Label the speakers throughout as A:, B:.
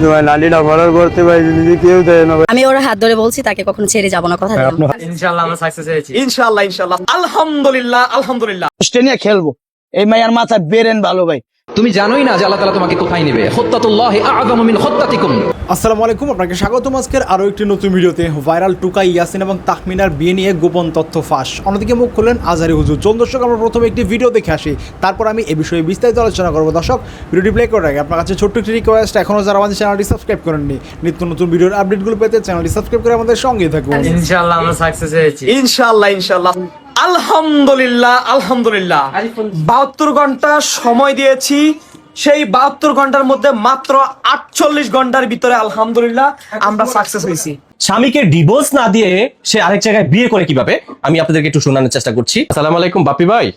A: তোমার লালিটা ফরার করতে পারি যদি কেউ দেয় না।
B: আমি ওর হাত ধরে বলছি তাকে কখনো ছেড়ে যাব না, কথা দিলাম।
C: ইনশাআল্লাহ আমরা সাকসেস হয়েছি।
D: ইনশাআল্লাহ ইনশাআল্লাহ আলহামদুলিল্লাহ আলহামদুলিল্লাহ।
E: অস্ট্রেলিয়া খেলবো, এই মাইয়ার মাথা বেরেন ভালো ভাই।
F: তুমি জানোই না যে আল্লাহ তাআলা তোমাকে কোথায় নেবে। খুত্তাতুল্লাহি আ'যামু মিন খুত্তাতিকুম।
G: আসসালামু আলাইকুম, আপনাকে স্বাগতম আজকের আরও একটি নতুন ভিডিওতে। ভাইরাল টুকাই ইয়াসিন এবং তাহমিনার বিয়ে নিয়ে গোপন তথ্য ফাঁস, অন্যদিকে মুখ খুললেন আজহারী হুজুর। চলুন দর্শক, আমরা প্রথমে একটি ভিডিও দেখে আসি, তারপর আমি এ বিষয়ে বিস্তারিত আলোচনা করবো। দর্শক, ভিডিওটি প্লে করার আগে আপনার কাছে ছোট্ট একটি রিকোয়েস্ট, এখনও যারা আমাদের চ্যানেলটি সাবস্ক্রাইব করেননি, নিত্য নতুন ভিডিওর আপডেটগুলো পেতে চ্যানেলটি সাবস্ক্রাইব করে আমাদের সঙ্গেই থাকুন।
C: ইনশাআল্লাহ আমরা সাকসেস হয়েছি।
D: ইনশাআল্লাহ ইনশাআল্লাহ আলহামদুলিল্লাহ আলহামদুলিল্লাহ। 72 ঘন্টা সময় দিয়েছি, সেই 72 ঘন্টার মধ্যে মাত্র 48 ঘন্টার ভিতরে আলহামদুলিল্লাহ আমরা সাকসেস হয়েছি।
H: স্বামীকে ডিভোর্স না দিয়ে সে আরেক জায়গায় বিয়ে করে কিভাবে, আমি আপনাদেরকে একটু শোনানোর চেষ্টা করছি। আসসালামু আলাইকুম বাপ্পি ভাই।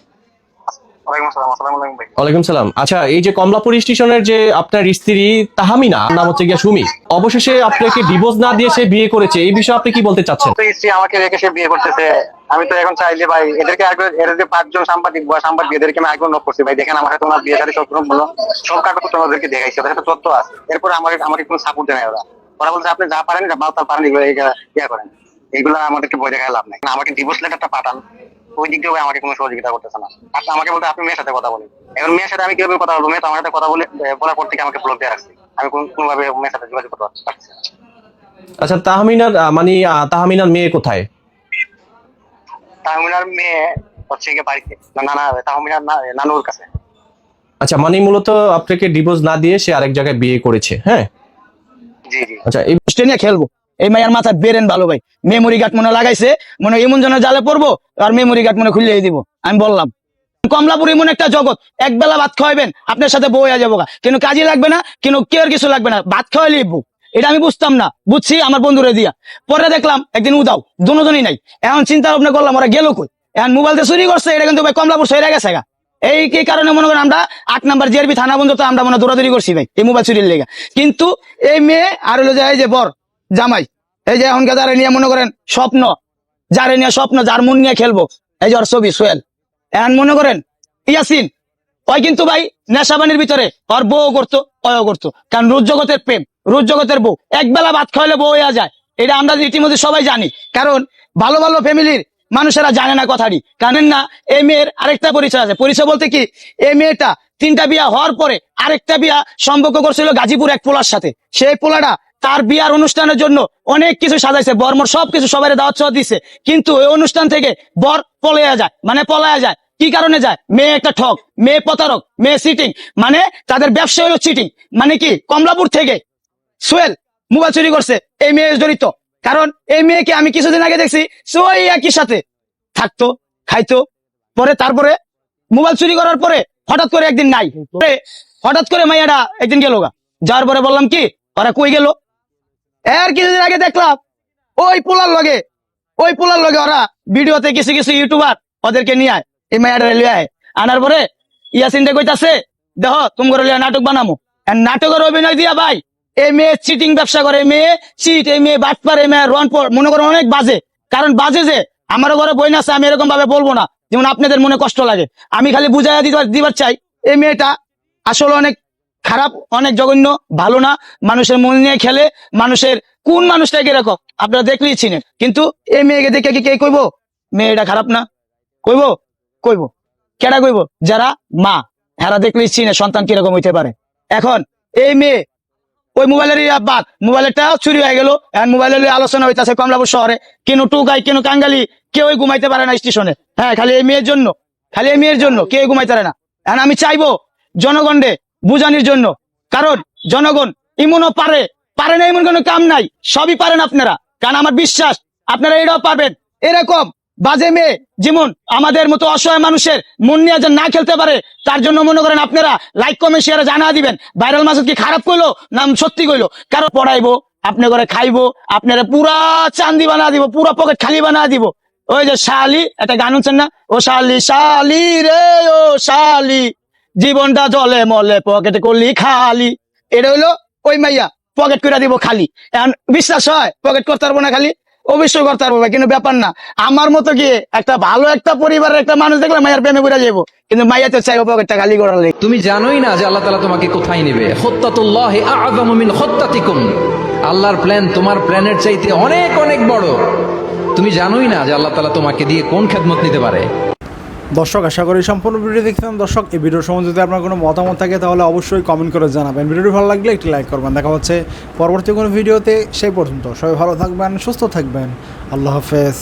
H: ওয়ালাইকুম সালাম। আচ্ছা, এই যে কমলাপুর স্টেশনের যে আপনার স্ত্রী তাহমিনা, নাম হচ্ছে গিয়া সুমি, অবশেষে আপনাকে ডিভোর্স না দিয়ে সে বিয়ে করেছে, এই বিষয়ে আপনি কি বলতে চাচ্ছেন?
I: স্ত্রী আমাকে রেখে সে বিয়ে করতেছে। আমি তো এখন চাইলে ভাই এদেরকে এদের যে 5 জন সাংবাদিক বা সাংবাদিক, এদেরকে আমি আগে নক করছি, ভাই দেখেন আমার সাথে তোমার বিয়ে সাথে সব বলো, সব কাগজ তোমাদেরকে দেখাইছে, ওদের সাথে তথ্য আছে। এরপর আমাকে কোনো সাপোর্ট দেয় না ওরা। ওরা বলছে আপনি যা পারেন যা পারেন এগুলো ইয়া করেন, এইগুলো আমাদেরকে বই দেখায় লাভ নাই। আমাকে ডিভোর্স লেটারটা পাঠান, ওই দিক দিয়ে আমাকে কোনো সহযোগিতা করতেছে না। আপনি আমাকে বলতে আপনি মেয়ের সাথে কথা বলেন। এখন মেয়ের সাথে আমি কিভাবে কথা বলবো? মেয়ে তো আমার সাথে কথা বলার পর থেকে আমাকে ব্লক দিয়ে রাখছে। আমি কোনোভাবে মেয়ের সাথে যোগাযোগ করতে পারছি না।
H: আচ্ছা, তাহমিনার মেয়ে কোথায়?
I: তাহমিনার মেয়ে হচ্ছে গিয়ে বাড়িতে, তাহমিনার নানুর কাছে।
H: আচ্ছা, মানে মূলত আপনাকে ডিভোর্স না দিয়ে সে আরেক জায়গায় বিয়ে করেছে। হ্যাঁ,
I: জি জি।
H: আচ্ছা, এই
E: অস্ট্রেলিয়া খেলবো, এই মাইয়ার মাথা বেরেন ভালো ভাই। মেমোরি গার্ড মনে লাগাইছে, মনে এমন জনের জালে পড়বো আর মেমোরি গার্ড মনে খুলে দিব। আমি বললাম কমলাপুর এমন একটা জগৎ, এক বেলা ভাত খাওয়াবেন আপনার সাথে বউ হয়ে যাবো, কিন্তু কাজে লাগবে না, কিন্তু কেউ কিছু লাগবে না, ভাত খাওয়াই লিখবো। এটা আমি বুঝতাম না, বুঝছি আমার বন্ধুরে দিয়া। পরে দেখলাম একদিন উদাও, দুজনই নাই। এখন চিন্তা ভাবনা করলাম ওরা গেল কই। এখন মোবাইলটা চুরি করছে, এটা কিন্তু ভাই কমলাপুর সরে গেছে গা। এই কি কারণে মনে করেন আমরা 8 নম্বর জিআরবি থানা পর্যন্ত আমরা মনে দৌড়াদৌড়ি করছি ভাই এই মোবাইল চুরির লেগে। কিন্তু এই মেয়ে আর হলো যে এই যে বর জামাই, এই যে এখনকার যারা নিয়ে মনে করেন স্বপ্ন, যারা নিয়ে স্বপ্ন, যার মন নিয়ে খেলবো, এই যে ওর ছবি সোহেল। এখন মনে করেন ইয়াসিন, ওই কিন্তু ভাই নেশাবানির ভিতরে ওর বউ করতো, অয় করতো, কারণ রোজ জগতের প্রেম, রোজ জগতের বউ, একবেলা ভাত খাওয়ালে বউ হয়ে যায়। এটা আমরা ইতিমধ্যে সবাই জানি, কারণ ভালো ভালো ফ্যামিলির মানুষেরা জানে না কথাটি, জানেন না। এই মেয়ের আরেকটা পরিচয় আছে, পরিচয় বলতে কি, এই মেয়েটা 3টা বিয়া হওয়ার পরে আরেকটা বিয়া সম্পর্ক করছিল গাজীপুর এক পোলার সাথে। সেই পোলাটা তার বিয়ার অনুষ্ঠানের জন্য অনেক কিছু সাজাইছে, বর্মর সবকিছু সবাই দাওয়াত দিছে, কিন্তু ওই অনুষ্ঠান থেকে বর পলায়া যায়, মানে পলায়া যায়। কি কারণে যায়? মেয়ে একটা ঠক, মেয়ে প্রতারক, মেয়ে চিটিং, মানে তাদের ব্যবসা হলো চিটিং। মানে কি, কমলাপুর থেকে সোহেল মোবাইল চুরি করছে, এই মেয়ে জড়িত। কারণ এই মেয়েকে আমি কিছুদিন আগে দেখছি ওই একই সাথে থাকতো, খাইতো, পরে তারপরে মোবাইল চুরি করার পরে হঠাৎ করে একদিন নাই, হঠাৎ করে মাইয়াটা একদিন গেল গা। যাওয়ার পরে বললাম কি ওরা কই গেল? এর কিছুদিন আগে দেখলাম ওই পোলার লগে ওরা ভিডিওতে কিছু কিছু ইউটিউবার ওদেরকে নিয়ে আয়, এই মাইয়াটা লিয়ে আয়। আনার পরে ইয়াসিনটা কইতাছে দেখো তুমি করে নাটক বানামো। নাটকের অভিনয় দিয়া ভাই এই মেয়ে চিটিং ব্যবসা করে, মেয়ে চিট, এই মেয়ে বাটপার, এই মেয়ে রন মনে করো অনেক বাজে। কারণ বাজে যে আমারও ঘরে বই না আছে, আমি এরকম ভাবে বলবো না যেমন আপনাদের মনে কষ্ট লাগে। আমি খালি বুঝাইয়া দিবার চাই এই মেয়েটা আসলে অনেক খারাপ, অনেক জঘন্য, ভালো না, মানুষের মন নিয়ে খেলে। মানুষের কোন মানুষটাকে এরকম আপনারা দেখলেই চিনেন, কিন্তু এই মেয়েকে দেখে কি কে কইবো মেয়েটা খারাপ না? কইবো কেডা কইবো? যারা মা, এরা দেখলেই চিনে সন্তান কিরকম হইতে পারে। এখন এই মেয়ে ওই মোবাইলের বাদ, মোবাইলটা চুরি হয়ে গেল। এখন মোবাইলের আলোচনা হইতেছে কমলাপুর শহরে, কেন টুকাই, কেন কাঙ্গালি, কেউই ঘুমাইতে পারে না স্টেশনে। হ্যাঁ, খালি এই মেয়ের জন্য কেউ ঘুমাইতে পারে না। এখন আমি চাইবো জনগণে বুঝানোর জন্য, কারণ জনগণ ইমনও পারে না, এমন কোনো কাম নাই, সবই পারেন আপনারা। কারণ আমার বিশ্বাস আপনারা এটাও পারবেন। এরকম বাজে মেয়ে যেমন আমাদের মতো অসহায় মানুষের মন নিয়ে যে না খেলতে পারে, তার জন্য মনে করেন আপনারা লাইক কমেন্ট শেয়ারে জানা দিবেন ভাইরাল মাসুদ কি খারাপ কইলো না সত্যি কইলো। কারো পড়াইবো, আপনি করে খাইবো, আপনারা পুরা চান্দি বানা দিব, পুরা পকেট খালি বানা দিব। ওই যে শালি একটা গান শুনছেন না, ও শালি শালি রে ও শালি, জীবনটা জলে মলে পকেটে করলি খালি। এটা হইলো ওই মাইয়া পকেট করে দিব খালি। এখন বিশ্বাস হয় পকেট করতে পারবো না খালি? অবশ্যই করতে পারবো ভাই, কিন্তু ব্যাপার না। আমার মতো কি একটা ভালো একটা পরিবারের একটা মানুষ দেখলে মায়ের প্রেমে পড়ে যাবো, কিন্তু মাইয়া তো চাইবো পকেটটা খালি করার লেগে।
F: তুমি জানোই না যে আল্লাহ তাআলা তোমাকে কোথায় নেবে। খুত্তাতুল্লাহি আ'যামু মিন খুত্তাতিকুম। আল্লাহর প্ল্যান তোমার প্ল্যানের চাইতে অনেক অনেক বড়। তুমি জানোই না যে আল্লাহ তাআলা তোমাকে দিয়ে কোন খেদমত নিতে পারে।
G: দর্শক, আশা করি সম্পূর্ণ ভিডিও দেখছিলাম। দর্শক, এই ভিডিও সম্বন্ধে যদি আপনার কোনো মতামত থাকে তাহলে অবশ্যই কমেন্ট করে জানাবেন। ভিডিওটি ভালো লাগলে একটি লাইক করবেন। দেখা হচ্ছে পরবর্তী কোনো ভিডিওতে। সেই পর্যন্ত সবাই ভালো থাকবেন, সুস্থ থাকবেন। আল্লাহ হাফেজ।